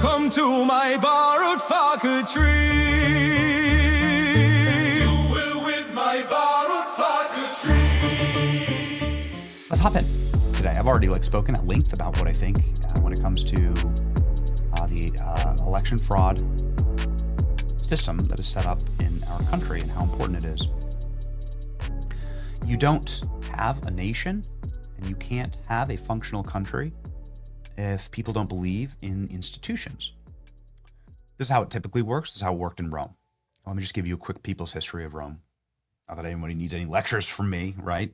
Welcome to my borrowed faculty. You will with my borrowed faculty. Let's hop in today. I've already spoken at length about what I think when it comes to the election fraud system that is set up in our country and how important it is. You don't have a nation and you can't have a functional country if people don't believe in institutions. This is how it typically works. This is how it worked in Rome. Let me just give you a quick people's history of Rome. Not that anybody needs any lectures from me, right?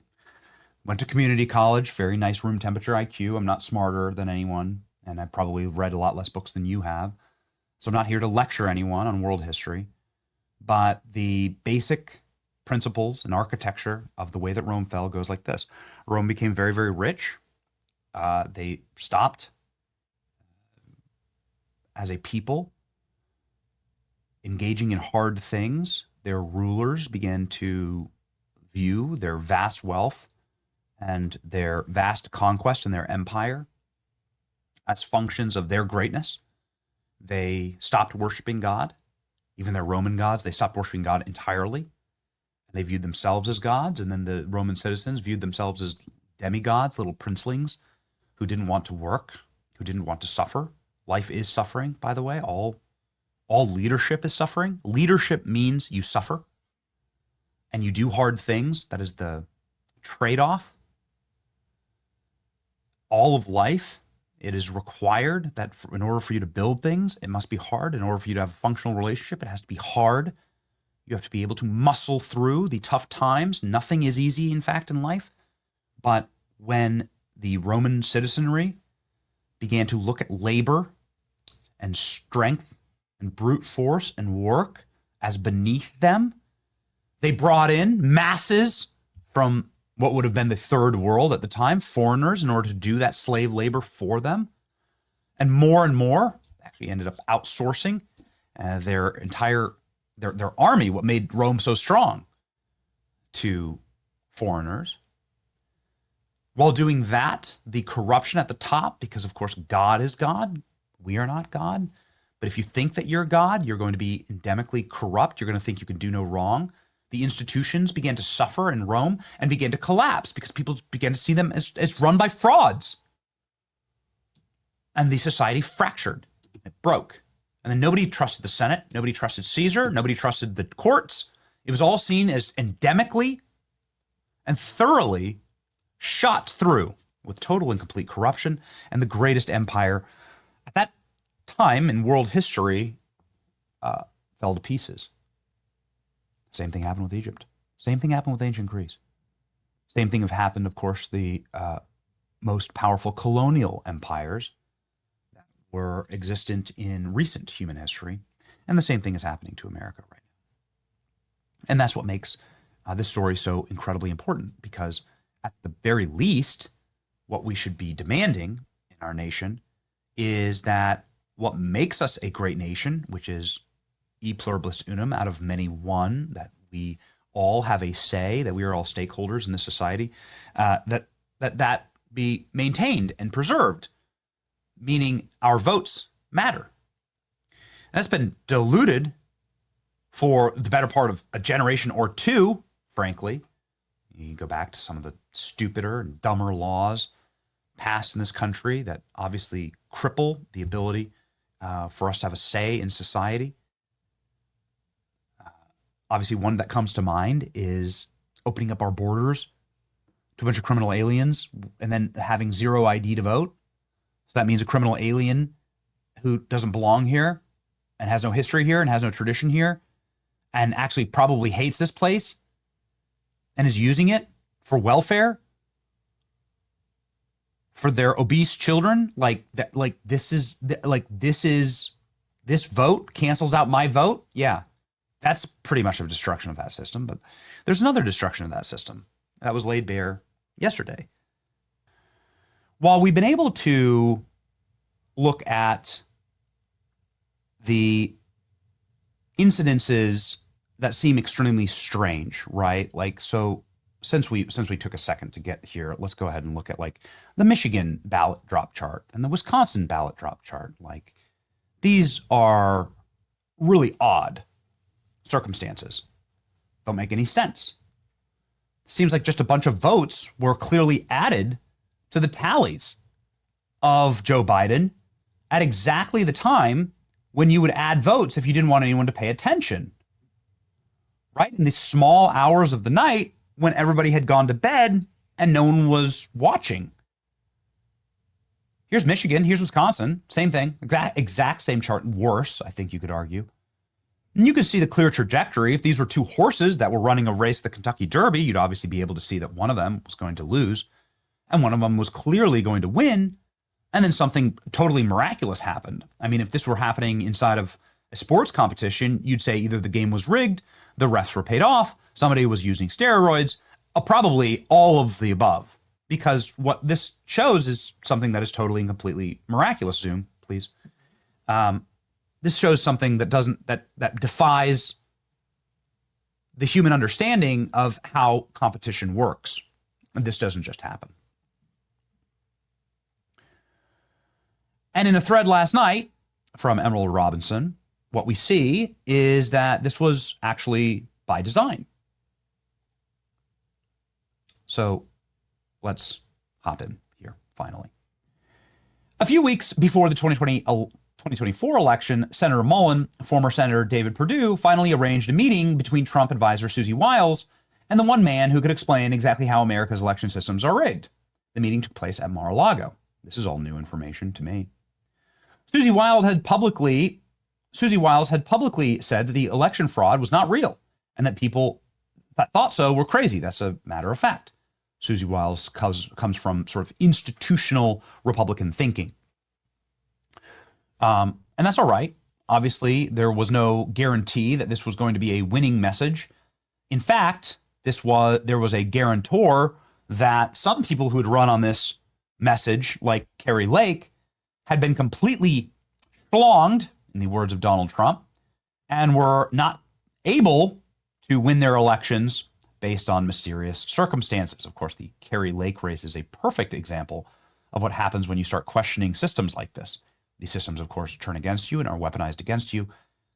Went to community college, very nice room temperature IQ. I'm not smarter than anyone, and I've probably read a lot less books than you have. So I'm not here to lecture anyone on world history, but the basic principles and architecture of the way that Rome fell goes like this. Rome became very, very rich. They stopped as a people engaging in hard things. Their rulers began to view their vast wealth and their vast conquest and their empire as functions of their greatness. They stopped worshiping God, even their Roman gods. They stopped worshiping God entirely. They viewed themselves as gods, and then the Roman citizens viewed themselves as demigods, little princelings who didn't want to work, who didn't want to suffer. Life is suffering, by the way. All leadership is suffering. Leadership means you suffer and you do hard things. That is the trade-off. All of life, it is required that in order for you to build things, it must be hard. In order for you to have a functional relationship, it has to be hard. You have to be able to muscle through the tough times. Nothing is easy, in fact, in life. But when the Roman citizenry began to look at labor and strength and brute force and work as beneath them, they brought in masses from what would have been the third world at the time, foreigners, in order to do that slave labor for them. And more actually ended up outsourcing their entire their army, what made Rome so strong, to foreigners. While doing that, the corruption at the top, because of course God is God, we are not God. But if you think that you're God, you're going to be endemically corrupt. You're going to think you can do no wrong. The institutions began to suffer in Rome and began to collapse because people began to see them as run by frauds. And the society fractured. It broke. And then nobody trusted the Senate. Nobody trusted Caesar. Nobody trusted the courts. It was all seen as endemically and thoroughly shot through with total and complete corruption. And the greatest empire at that time in world history fell to pieces. Same thing happened with Egypt. Same thing happened with ancient Greece. Same thing have happened, of course, the most powerful colonial empires that were existent in recent human history. And the same thing is happening to America right now. And that's what makes this story so incredibly important, because at the very least, what we should be demanding in our nation is that what makes us a great nation, which is e pluribus unum, out of many one, that we all have a say, that we are all stakeholders in this society, that be maintained and preserved, meaning our votes matter. That's been diluted for the better part of a generation or two, frankly. You can go back to some of the stupider and dumber laws passed in this country that obviously cripple the ability for us to have a say in society. Obviously, one that comes to mind is opening up our borders to a bunch of criminal aliens and then having zero ID to vote. So that means a criminal alien who doesn't belong here and has no history here and has no tradition here and actually probably hates this place and is using it for welfare for their obese children. This vote cancels out my vote. Yeah. That's pretty much a destruction of that system. But there's another destruction of that system that was laid bare yesterday. While we've been able to look at the incidences that seem extremely strange, right? Like, so since we took a second to get here, let's go ahead and look at like the Michigan ballot drop chart and the Wisconsin ballot drop chart. Like, These are really odd circumstances. Don't make any sense. Seems like just a bunch of votes were clearly added to the tallies of Joe Biden at exactly the time when you would add votes if you didn't want anyone to pay attention. Right? In the small hours of the night when everybody had gone to bed and no one was watching. Here's Michigan, here's Wisconsin, same thing, exact same chart, worse, I think you could argue. And you could see the clear trajectory. If these were two horses that were running a race, the Kentucky Derby, you'd obviously be able to see that one of them was going to lose and one of them was clearly going to win. And then something totally miraculous happened. I mean, if this were happening inside of a sports competition, you'd say either the game was rigged, the refs were paid off, somebody was using steroids, probably all of the above. Because what this shows is something that is totally and completely miraculous. Zoom, please. This shows something that defies the human understanding of how competition works. And this doesn't just happen. And in a thread last night from Emerald Robinson, what we see is that this was actually by design. So let's hop in here, finally. A few weeks before the 2024 election, Senator Mullen, former Senator David Perdue, finally arranged a meeting between Trump advisor Susie Wiles and the one man who could explain exactly how America's election systems are rigged. The meeting took place at Mar-a-Lago. This is all new information to me. Susie Wiles had publicly said that the election fraud was not real and that people that thought so were crazy. That's a matter of fact. Susie Wiles comes from sort of institutional Republican thinking. And that's all right. Obviously, there was no guarantee that this was going to be a winning message. In fact, there was a guarantor that some people who had run on this message, like Kari Lake, had been completely flonged, in the words of Donald Trump, and were not able to win their elections based on mysterious circumstances. Of course, the Kari Lake race is a perfect example of what happens when you start questioning systems like this. These systems, of course, turn against you and are weaponized against you.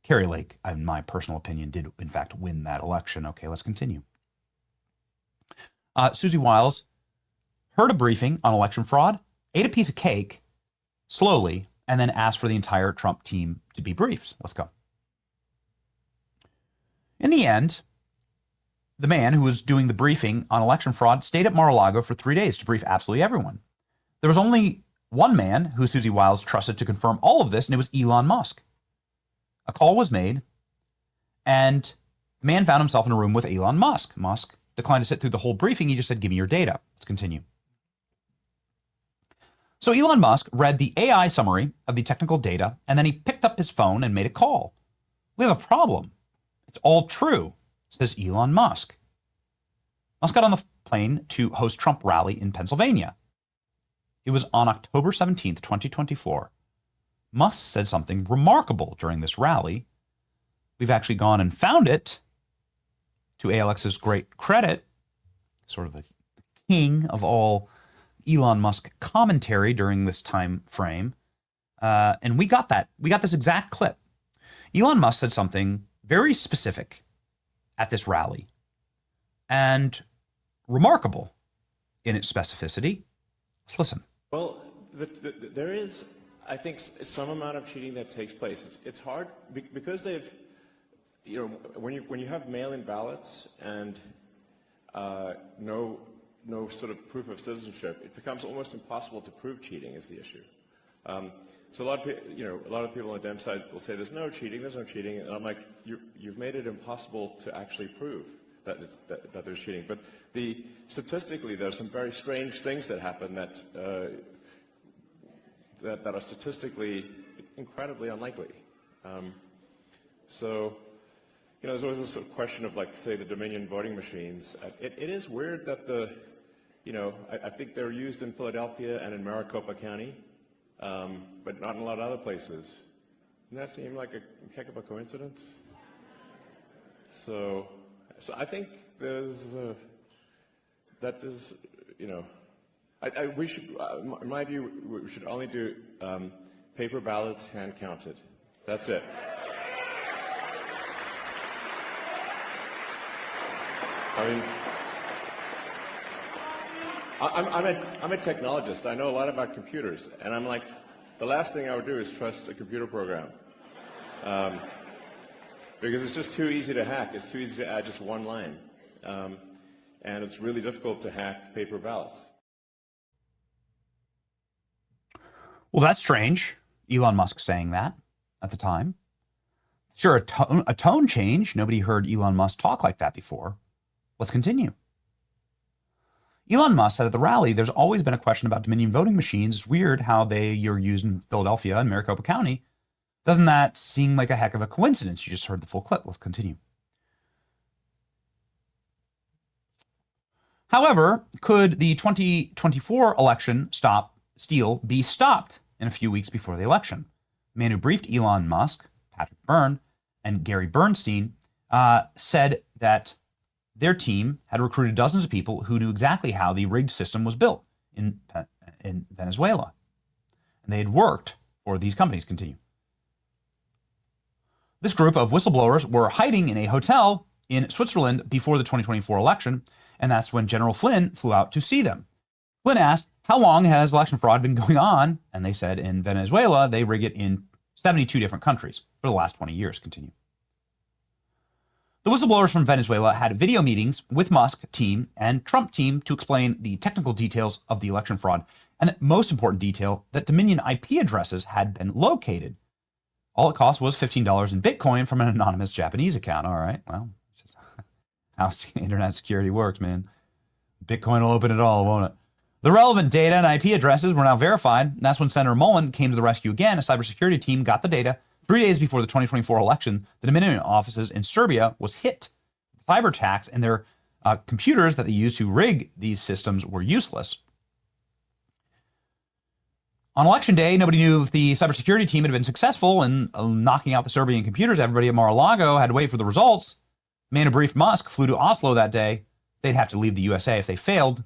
Kari Lake, in my personal opinion, did, in fact, win that election. Okay, let's continue. Susie Wiles heard a briefing on election fraud, ate a piece of cake slowly, and then asked for the entire Trump team to be briefed. Let's go. In the end, the man who was doing the briefing on election fraud stayed at Mar-a-Lago for 3 days to brief absolutely everyone. There was only one man who Susie Wiles trusted to confirm all of this, and it was Elon Musk. A call was made, and the man found himself in a room with Elon Musk. Musk declined to sit through the whole briefing. He just said, "Give me your data." Let's continue. So Elon Musk read the AI summary of the technical data, and then he picked up his phone and made a call. "We have a problem. It's all true," says Elon Musk. Musk got on the plane to host Trump rally in Pennsylvania. It was on October 17th, 2024. Musk said something remarkable during this rally. We've actually gone and found it, to ALX's great credit, sort of the king of all Elon Musk commentary during this time frame. And we got that. We got this exact clip. Elon Musk said something very specific at this rally and remarkable in its specificity. Let's listen. Well, there is, I think, some amount of cheating that takes place. It's hard because they've, when you have mail-in ballots and no sort of proof of citizenship, it becomes almost impossible to prove cheating is the issue. So a lot of people on the Dem side will say there's no cheating, and I'm like, you've made it impossible to actually prove that there's cheating. But statistically, there's some very strange things that happen that are statistically incredibly unlikely. So, there's always this sort of question of, like, say, the Dominion voting machines. It is weird that I think they're used in Philadelphia and in Maricopa County, but not in a lot of other places. Doesn't that seem like a heck of a coincidence? So I think in my view, we should only do paper ballots hand counted. That's it. I mean, I'm a technologist. I know a lot about computers, and I'm like, the last thing I would do is trust a computer program. Because it's just too easy to hack. It's too easy to add just one line. And it's really difficult to hack paper ballots. Well, that's strange. Elon Musk saying that at the time. Sure, a tone change. Nobody heard Elon Musk talk like that before. Let's continue. Elon Musk said at the rally, there's always been a question about Dominion voting machines. It's weird how you're used in Philadelphia and Maricopa County. Doesn't that seem like a heck of a coincidence? You just heard the full clip. Let's continue. However, could the 2024 election steal be stopped in a few weeks before the election? The man who briefed Elon Musk, Patrick Byrne, and Gary Bernstein said that their team had recruited dozens of people who knew exactly how the rigged system was built in Venezuela. And they had worked for these companies. Continue. This group of whistleblowers were hiding in a hotel in Switzerland before the 2024 election, and that's when General Flynn flew out to see them. Flynn asked, how long has election fraud been going on? And they said in Venezuela, they rig it in 72 different countries for the last 20 years. Continue. The whistleblowers from Venezuela had video meetings with Musk team and Trump team to explain the technical details of the election fraud, and the most important detail, that Dominion IP addresses had been located. All it cost was $15 in Bitcoin from an anonymous Japanese account. All right, well, it's just how internet security works, man. Bitcoin will open it all, won't it? The relevant data and IP addresses were now verified. And that's when Senator Mullen came to the rescue again. A cybersecurity team got the data. 3 days before the 2024 election, the Dominion offices in Serbia was hit. Cyber attacks and their computers that they used to rig these systems were useless. On election day, nobody knew if the cybersecurity team had been successful in knocking out the Serbian computers. Everybody at Mar-a-Lago had to wait for the results. The man who briefed Musk flew to Oslo that day. They'd have to leave the USA if they failed.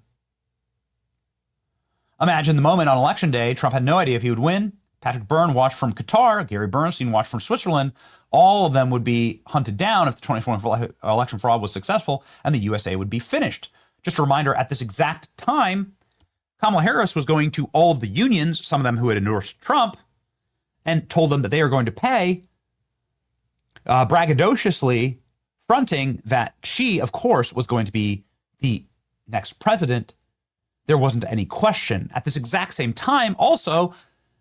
Imagine the moment on election day. Trump had no idea if he would win. Patrick Byrne watched from Qatar. Gary Bernstein watched from Switzerland. All of them would be hunted down if the 2024 election fraud was successful, and the USA would be finished. Just a reminder, at this exact time, Kamala Harris was going to all of the unions, some of them who had endorsed Trump, and told them that they are going to pay, braggadociously fronting that she, of course, was going to be the next president. There wasn't any question. At this exact same time, also,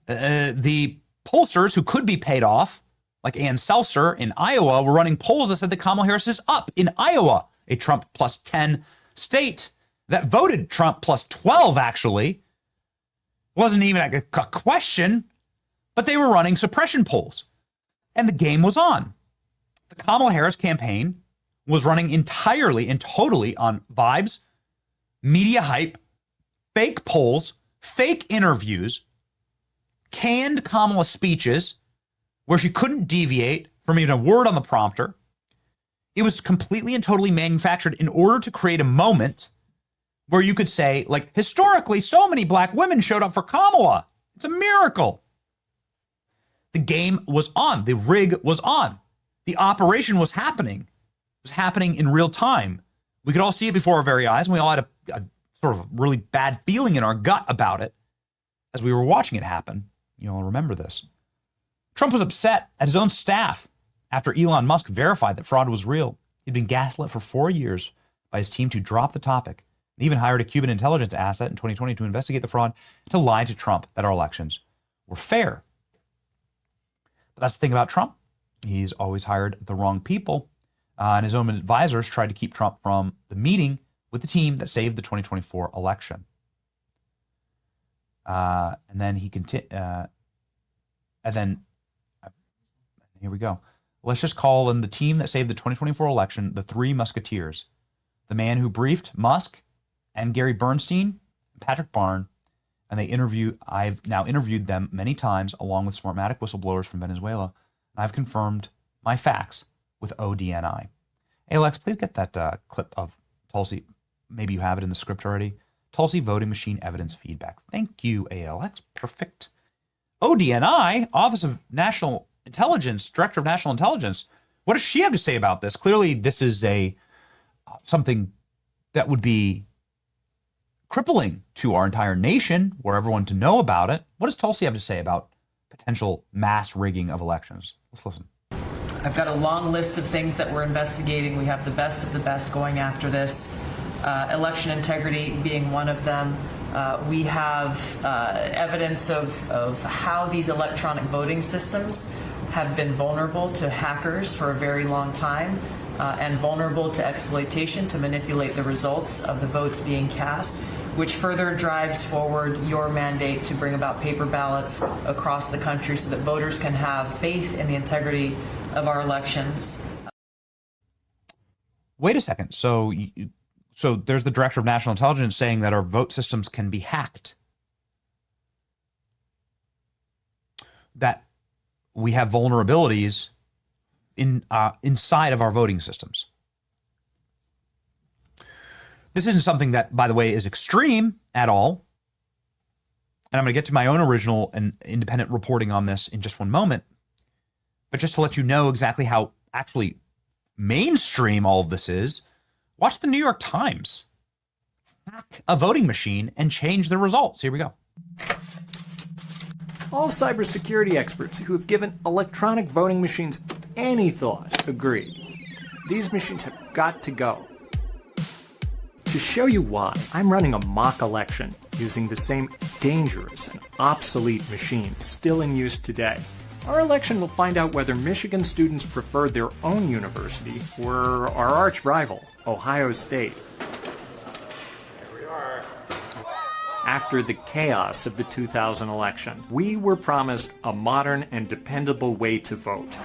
the pollsters who could be paid off, like Ann Seltzer in Iowa, were running polls that said that Kamala Harris is up in Iowa, a Trump plus 10 state that voted Trump plus 12, actually. Wasn't even a question, but they were running suppression polls. And the game was on. The Kamala Harris campaign was running entirely and totally on vibes, media hype, fake polls, fake interviews, canned Kamala speeches where she couldn't deviate from even a word on the prompter. It was completely and totally manufactured in order to create a moment where you could say, like, historically, so many black women showed up for Kamala. It's a miracle. The game was on. The rig was on. The operation was happening. It was happening in real time. We could all see it before our very eyes, and we all had a sort of really bad feeling in our gut about it as we were watching it happen. You all remember this. Trump was upset at his own staff after Elon Musk verified that fraud was real. He'd been gaslit for 4 years by his team to drop the topic. He even hired a Cuban intelligence asset in 2020 to investigate the fraud and to lie to Trump that our elections were fair. But that's the thing about Trump. He's always hired the wrong people. And his own advisors tried to keep Trump from the meeting with the team that saved the 2024 election. And then he continued. And then, here we go. Let's just call them the team that saved the 2024 election, the Three Musketeers. The man who briefed Musk and Gary Bernstein, Patrick Byrne, and I've now interviewed them many times along with Smartmatic whistleblowers from Venezuela. And I've confirmed my facts with ODNI. Hey, Alex, please get that clip of Tulsi. Maybe you have it in the script already. Tulsi voting machine evidence feedback. Thank you, ALX. Perfect. ODNI, Office of National Intelligence, Director of National Intelligence, what does she have to say about this? Clearly, this is something that would be crippling to our entire nation, were everyone to know about it. What does Tulsi have to say about potential mass rigging of elections? Let's listen. I've got a long list of things that we're investigating. We have the best of the best going after this. Election integrity being one of them. We have evidence of how these electronic voting systems have been vulnerable to hackers for a very long time and vulnerable to exploitation to manipulate the results of the votes being cast, which further drives forward your mandate to bring about paper ballots across the country so that voters can have faith in the integrity of our elections. Wait a second. So there's the Director of National Intelligence saying that our vote systems can be hacked. That we have vulnerabilities inside of our voting systems. This isn't something that, by the way, is extreme at all. And I'm going to get to my own original and independent reporting on this in just one moment. But just to let you know exactly how actually mainstream all of this is, watch the New York Times hack a voting machine and change the results. Here we go. All cybersecurity experts who have given electronic voting machines any thought agree. These machines have got to go. To show you why, I'm running a mock election using the same dangerous and obsolete machines still in use today. Our election will find out whether Michigan students prefer their own university or our arch rival, Ohio State. Here we are. After the chaos of the 2000 election, we were promised a modern and dependable way to vote.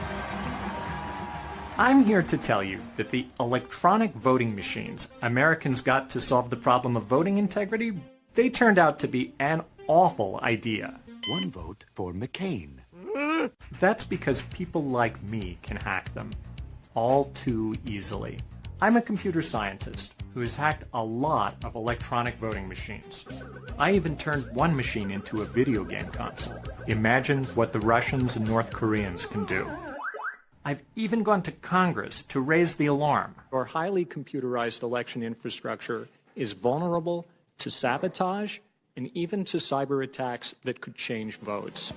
I'm here to tell you that the electronic voting machines Americans got to solve the problem of voting integrity, they turned out to be an awful idea. One vote for McCain. That's because people like me can hack them all too easily. I'm a computer scientist who has hacked a lot of electronic voting machines. I even turned one machine into a video game console. Imagine what the Russians and North Koreans can do. I've even gone to Congress to raise the alarm. Our highly computerized election infrastructure is vulnerable to sabotage and even to cyber attacks that could change votes.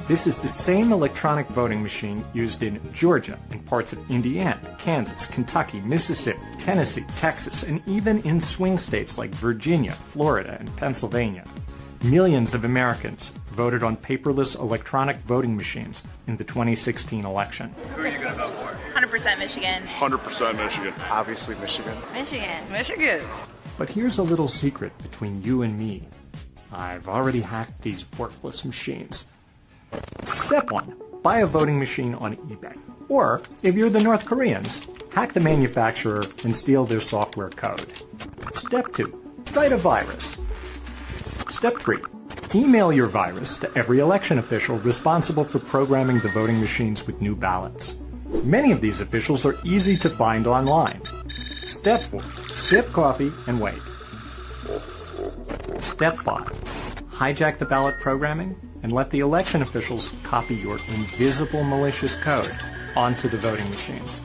This is the same electronic voting machine used in Georgia and parts of Indiana, Kansas, Kentucky, Mississippi, Tennessee, Texas, and even in swing states like Virginia, Florida, and Pennsylvania. Millions of Americans voted on paperless electronic voting machines in the 2016 election. Who are you going to vote for? 100% Michigan. 100% Michigan. Obviously Michigan. Michigan. Michigan. But here's a little secret between you and me. I've already hacked these worthless machines. Step 1. Buy a voting machine on eBay. Or, if you're the North Koreans, hack the manufacturer and steal their software code. Step 2. Write a virus. Step 3. Email your virus to every election official responsible for programming the voting machines with new ballots. Many of these officials are easy to find online. Step 4. Sip coffee and wait. Step 5. Hijack the ballot programming and let the election officials copy your invisible malicious code onto the voting machines.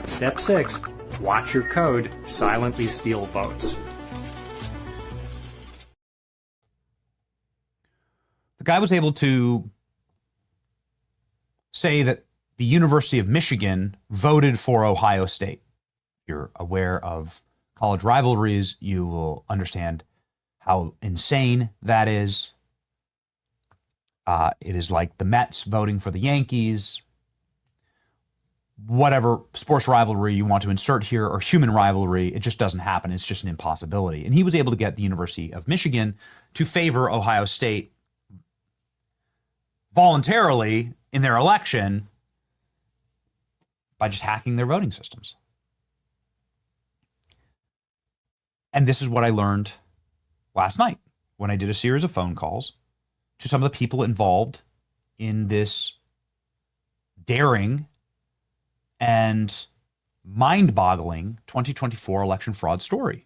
Step 6. Watch your code silently steal votes. The guy was able to say that the University of Michigan voted for Ohio State. If you're aware of college rivalries, you will understand how insane that is. It is like the Mets voting for the Yankees. Whatever sports rivalry you want to insert here, or human rivalry, it just doesn't happen. It's just an impossibility. And he was able to get the University of Michigan to favor Ohio State voluntarily in their election by just hacking their voting systems. And this is what I learned last night when I did a series of phone calls to some of the people involved in this daring and mind-boggling 2024 election fraud story.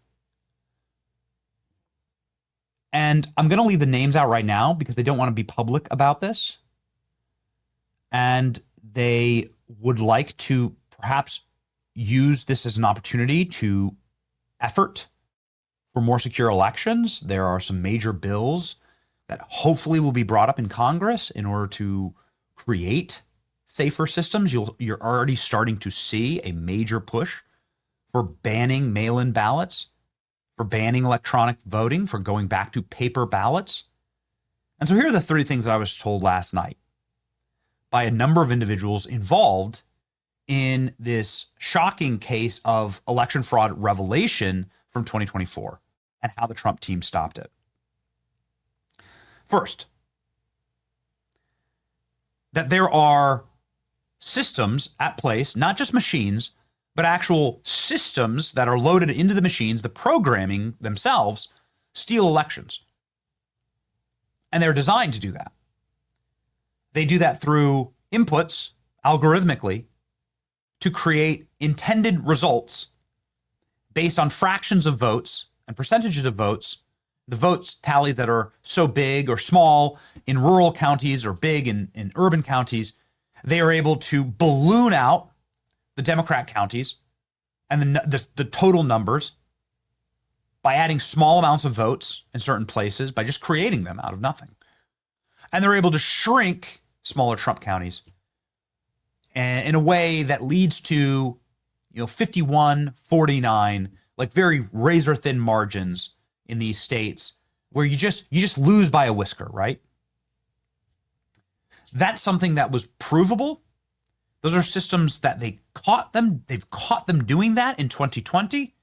And I'm going to leave the names out right now because they don't want to be public about this. And they would like to perhaps use this as an opportunity to effort for more secure elections. There are some major bills that hopefully will be brought up in Congress in order to create safer systems. You're already starting to see a major push for banning mail-in ballots, for banning electronic voting, for going back to paper ballots. And so here are the three things that I was told last night by a number of individuals involved in this shocking case of election fraud revelation from 2024 and how the Trump team stopped it. First, that there are systems at place, not just machines, but actual systems that are loaded into the machines, the programming themselves, steal elections. And they're designed to do that. They do that through inputs, algorithmically, to create intended results based on fractions of votes and percentages of votes, the votes tallies that are so big or small in rural counties or big in urban counties. They are able to balloon out the Democrat counties and the total numbers by adding small amounts of votes in certain places, by just creating them out of nothing. And they're able to shrink smaller Trump counties in a way that leads to 51-49, like very razor thin margins in these states where you just lose by a whisker, right? That's something that was provable. Those are systems that they've caught them doing that in 2020.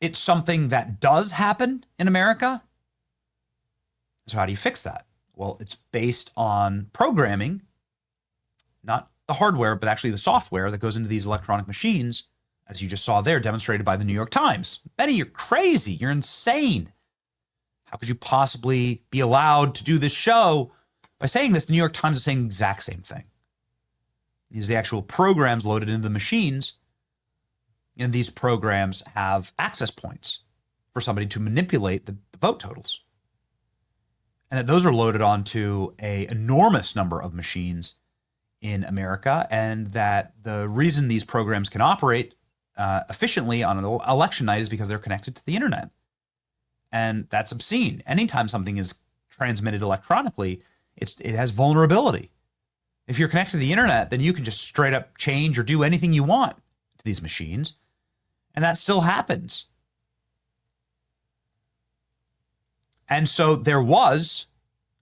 It's something that does happen in America. So how do you fix that? Well, it's based on programming, not the hardware, but actually the software that goes into these electronic machines, as you just saw there, demonstrated by the New York Times. Benny, you're crazy. You're insane. How could you possibly be allowed to do this show? By saying this, the New York Times is saying the exact same thing. These are the actual programs loaded into the machines, and these programs have access points for somebody to manipulate the vote totals. And that those are loaded onto an enormous number of machines in America, and that the reason these programs can operate efficiently on an election night is because they're connected to the internet. And that's obscene. Anytime something is transmitted electronically, it has vulnerability. If you're connected to the internet, then you can just straight up change or do anything you want to these machines. And that still happens. And so there was,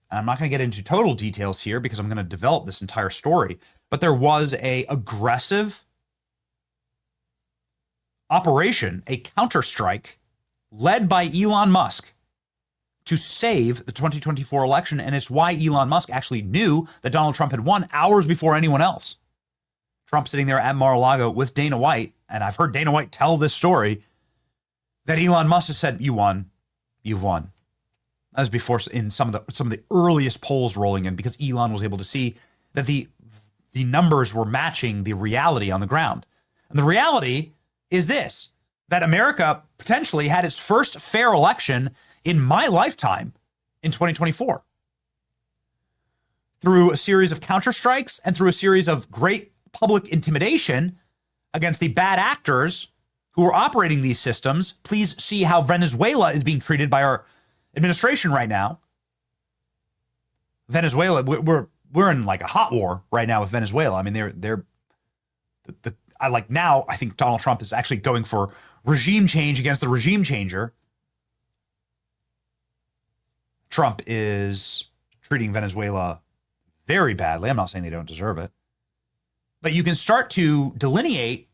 and I'm not going to get into total details here because I'm going to develop this entire story, but there was a aggressive operation, a counterstrike led by Elon Musk to save the 2024 election. And it's why Elon Musk actually knew that Donald Trump had won hours before anyone else. Trump sitting there at Mar-a-Lago with Dana White, and I've heard Dana White tell this story, that Elon Musk has said, "You won. You've won." That was before in some of the earliest polls rolling in, because Elon was able to see that the numbers were matching the reality on the ground. And the reality is this, that America potentially had its first fair election in my lifetime in 2024. Through a series of counterstrikes and through a series of great public intimidation against the bad actors who are operating these systems. Please see how Venezuela is being treated by our administration right now. Venezuela, we're in like a hot war right now with Venezuela. I mean, I think Donald Trump is actually going for regime change against the regime changer. Trump is treating Venezuela very badly. I'm not saying they don't deserve it, but you can start to delineate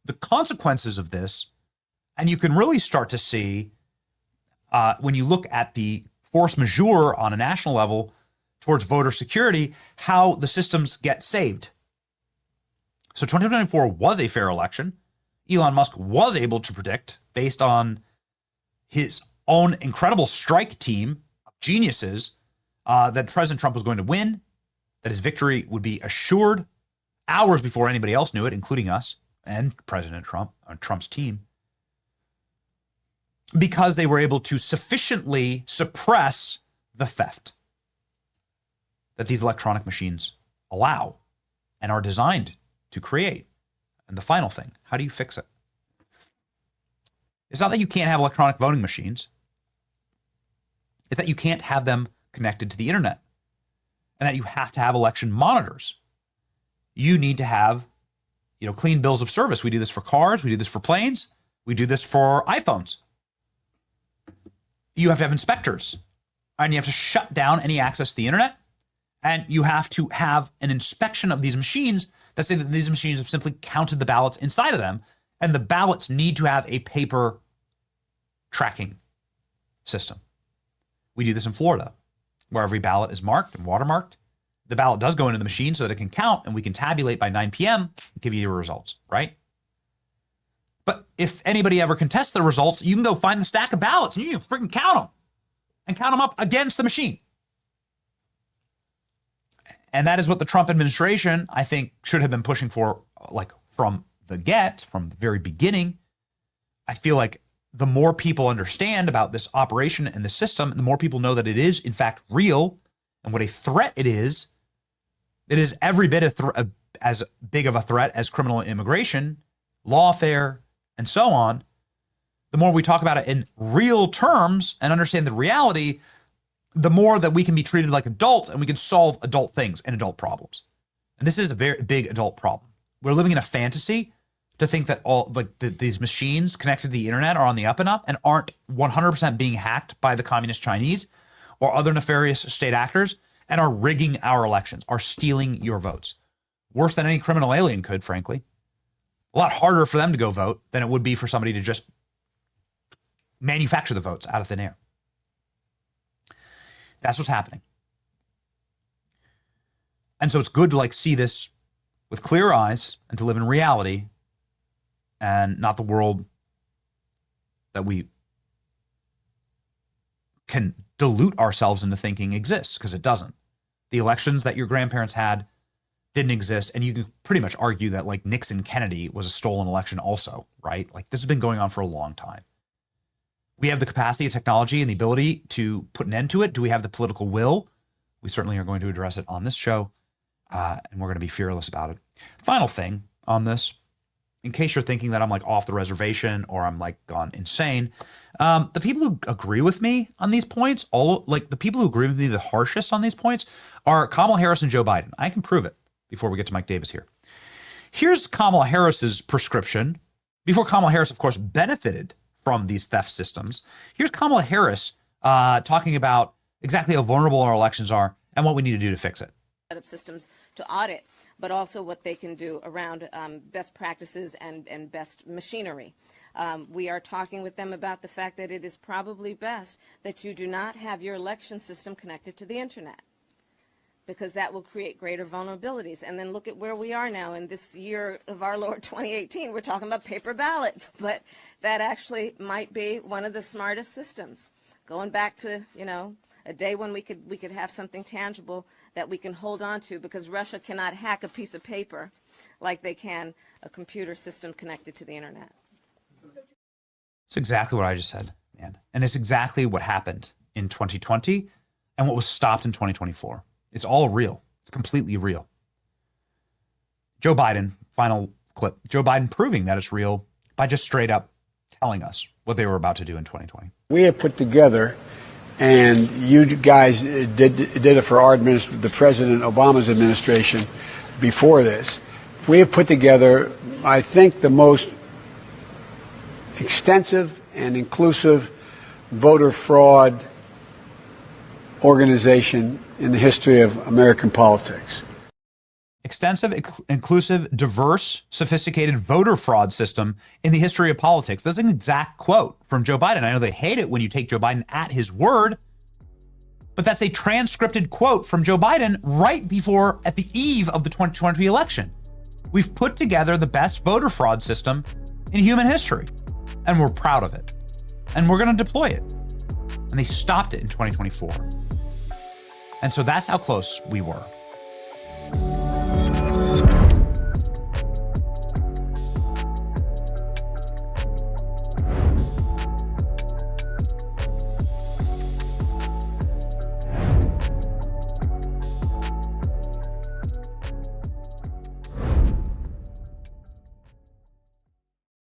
the consequences of this, and you can really start to see when you look at the force majeure on a national level towards voter security, how the systems get saved. So 2024 was a fair election. Elon Musk was able to predict, based on his own incredible strike team of geniuses, that President Trump was going to win, that his victory would be assured hours before anybody else knew it, including us and President Trump and Trump's team, because they were able to sufficiently suppress the theft. that these electronic machines allow and are designed to create. And the final thing, how do you fix it? It's not that you can't have electronic voting machines. It's that you can't have them connected to the internet, and that you have to have election monitors. You need to have, clean bills of service. We do this for cars. We do this for planes. We do this for iPhones. You have to have inspectors, and you have to shut down any access to the internet. And you have to have an inspection of these machines that say that these machines have simply counted the ballots inside of them. And the ballots need to have a paper tracking system. We do this in Florida, where every ballot is marked and watermarked. The ballot does go into the machine so that it can count, and we can tabulate by 9 p.m. and give you your results, right? But if anybody ever contests the results, you can go find the stack of ballots and you can freaking count them and count them up against the machine. And that is what the Trump administration, I think, should have been pushing for, like from the very beginning. I feel like the more people understand about this operation and the system, the more people know that it is, in fact, real and what a threat it is every bit as big of a threat as criminal immigration, lawfare, and so on. The more we talk about it in real terms and understand the reality, the more that we can be treated like adults and we can solve adult things and adult problems. And this is a very big adult problem. We're living in a fantasy to think that these machines connected to the internet are on the up and up and aren't 100% being hacked by the communist Chinese or other nefarious state actors and are rigging our elections, are stealing your votes. Worse than any criminal alien could, frankly. A lot harder for them to go vote than it would be for somebody to just manufacture the votes out of thin air. That's what's happening. And so it's good to see this with clear eyes and to live in reality and not the world that we can delude ourselves into thinking exists, because it doesn't. The elections that your grandparents had didn't exist, and you can pretty much argue that Nixon Kennedy was a stolen election also, right? This has been going on for a long time. We have the capacity, technology, and the ability to put an end to it. Do we have the political will? We certainly are going to address it on this show, and we're going to be fearless about it. Final thing on this, in case you're thinking that I'm off the reservation or I'm gone insane, the people who agree with me on these points, the people who agree with me the harshest on these points are Kamala Harris and Joe Biden. I can prove it before we get to Mike Davis here. Here's Kamala Harris's prescription. Before Kamala Harris, of course, benefited from these theft systems. Here's Kamala Harris talking about exactly how vulnerable our elections are and what we need to do to fix it. Set up systems to audit, but also what they can do around best practices and best machinery. We are talking with them about the fact that it is probably best that you do not have your election system connected to the internet, because that will create greater vulnerabilities. And then look at where we are now in this year of our Lord 2018. We're talking about paper ballots, but that actually might be one of the smartest systems. Going back to, a day when we could have something tangible that we can hold on to, because Russia cannot hack a piece of paper like they can a computer system connected to the internet. It's exactly what I just said, man. And it's exactly what happened in 2020 and what was stopped in 2024. It's all real. It's completely real. Joe Biden, final clip. Joe Biden proving that it's real by just straight up telling us what they were about to do in 2020. We have put together, and you guys did it for our administration, the President Obama's administration before this. We have put together, I think, the most extensive and inclusive voter fraud organization in the history of American politics. Extensive, inclusive, diverse, sophisticated voter fraud system in the history of politics. That's an exact quote from Joe Biden. I know they hate it when you take Joe Biden at his word, but that's a transcripted quote from Joe Biden right before, at the eve of the 2020 election. We've put together the best voter fraud system in human history, and we're proud of it. And we're going to deploy it. And they stopped it in 2024. And so that's how close we were.